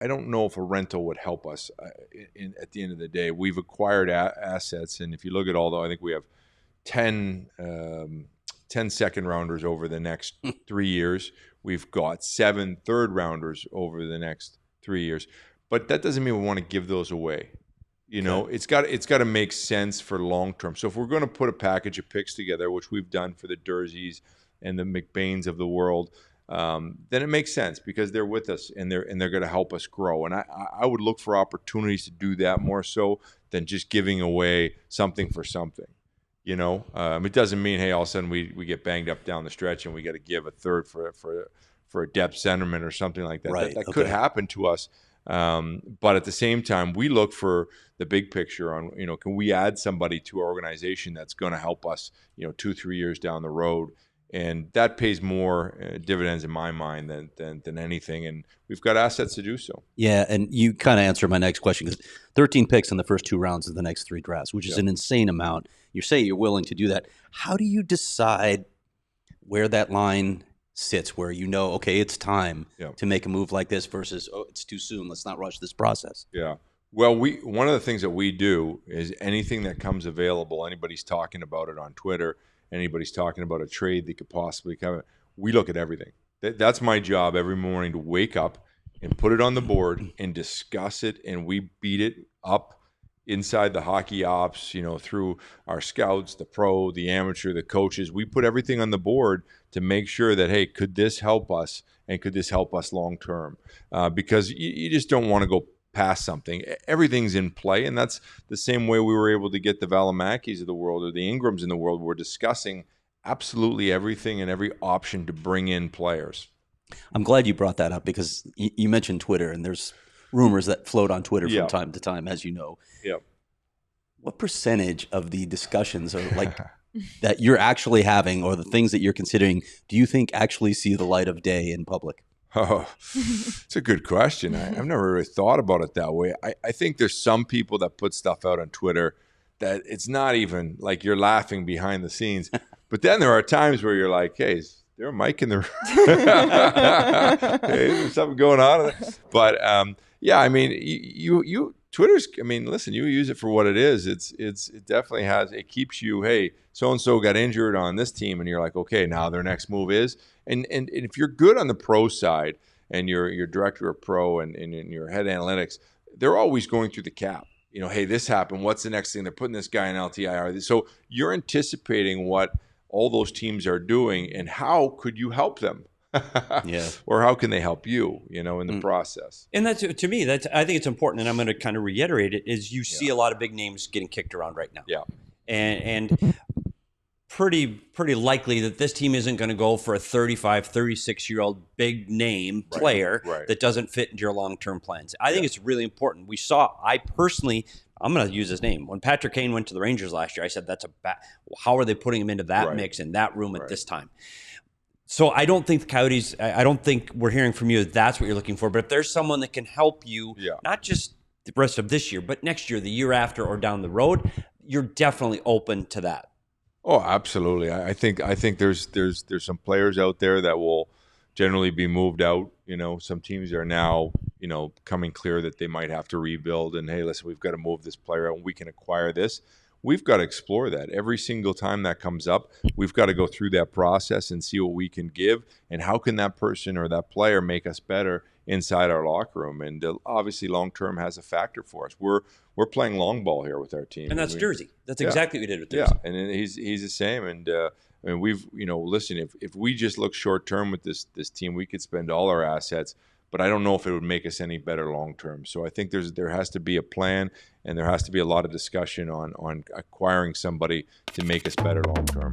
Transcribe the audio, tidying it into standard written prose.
I don't know if a rental would help us at the end of the day. We've acquired assets, and if you look at I think we have 10 second rounders over the next 3 years. We've got 7 third rounders over the next 3 years. But that doesn't mean we want to give those away. You know, it's got to make sense for long term. So if we're going to put a package of picks together, which we've done for the Durzees and the McBains of the world, then it makes sense because they're with us and they're going to help us grow. And I would look for opportunities to do that more so than just giving away something for something. You know, it doesn't mean, hey, all of a sudden we get banged up down the stretch and we got to give a third for a depth centerman or something like that. Right. That could happen to us. But at the same time, we look for the big picture on, you know, can we add somebody to our organization that's going to help us, you know, 2-3 years down the road? And that pays more dividends in my mind than anything. And we've got assets to do so. Yeah, and you kind of answered my next question because 13 picks in the first 2 rounds of the next 3 drafts, which is an insane amount. You say you're willing to do that. How do you decide where that line sits, where you know, okay, it's time to make a move like this versus, oh, it's too soon, let's not rush this process? Yeah. Well, one of the things that we do is anything that comes available, anybody's talking about it on Twitter, anybody's talking about a trade that could possibly come, we look at everything. That's my job every morning, to wake up and put it on the board and discuss it, and we beat it up inside the hockey ops, you know, through our scouts, the pro, the amateur, the coaches. We put everything on the board to make sure that, hey, could this help us, and could this help us long term? Because you just don't want to go past something. Everything's in play, and that's the same way we were able to get the Valimakis of the world or the Ingrams in the world. We're discussing absolutely everything and every option to bring in players. I'm glad you brought that up because you mentioned Twitter, and there's rumors that float on Twitter from time to time, as you know. Yep. What percentage of the discussions are like that you're actually having, or the things that you're considering, do you think actually see the light of day in public? Oh, it's a good question. I've never really thought about it that way. I think there's some people that put stuff out on Twitter that it's not even like you're laughing behind the scenes. But then there are times where you're like, hey, is there a mic in the room? Hey, is there something going on? But yeah, I mean, you Twitter's, I mean, listen, you use it for what it is. It definitely has, it keeps you, hey, so-and-so got injured on this team, and you're like, okay, now their next move is, and if you're good on the pro side and you're director of pro and your head analytics, they're always going through the cap. You know, hey, this happened. What's the next thing? They're putting this guy in LTIR. So you're anticipating what all those teams are doing, and how could you help them? Or how can they help you, you know, in the process? And that's, to me, I think it's important, and I'm going to kind of reiterate it, is you see a lot of big names getting kicked around right now. Yeah. And pretty likely that this team isn't going to go for a 35, 36-year-old big name player that doesn't fit into your long-term plans. I think it's really important. I personally, I'm going to use his name. When Patrick Kane went to the Rangers last year, I said, how are they putting him into that mix in that room at this time? So I don't think the Coyotes, I don't think we're hearing from you that's what you're looking for. But if there's someone that can help you, not just the rest of this year, but next year, the year after, or down the road, you're definitely open to that. Oh, absolutely. I think there's some players out there that will generally be moved out. You know, some teams are now, you know, coming clear that they might have to rebuild, and hey, listen, we've got to move this player out and we can acquire this. We've got to explore that. Every single time that comes up, we've got to go through that process and see what we can give, and how can that person or that player make us better inside our locker room. And obviously long-term has a factor for us. We're playing long ball here with our team. And that's Jersey. That's exactly what we did with Jersey. Yeah, and he's the same. And I mean, we've, you know, listen, if we just look short-term with this team, we could spend all our assets, but I don't know if it would make us any better long-term. So I think there has to be a plan, and there has to be a lot of discussion on acquiring somebody to make us better long-term.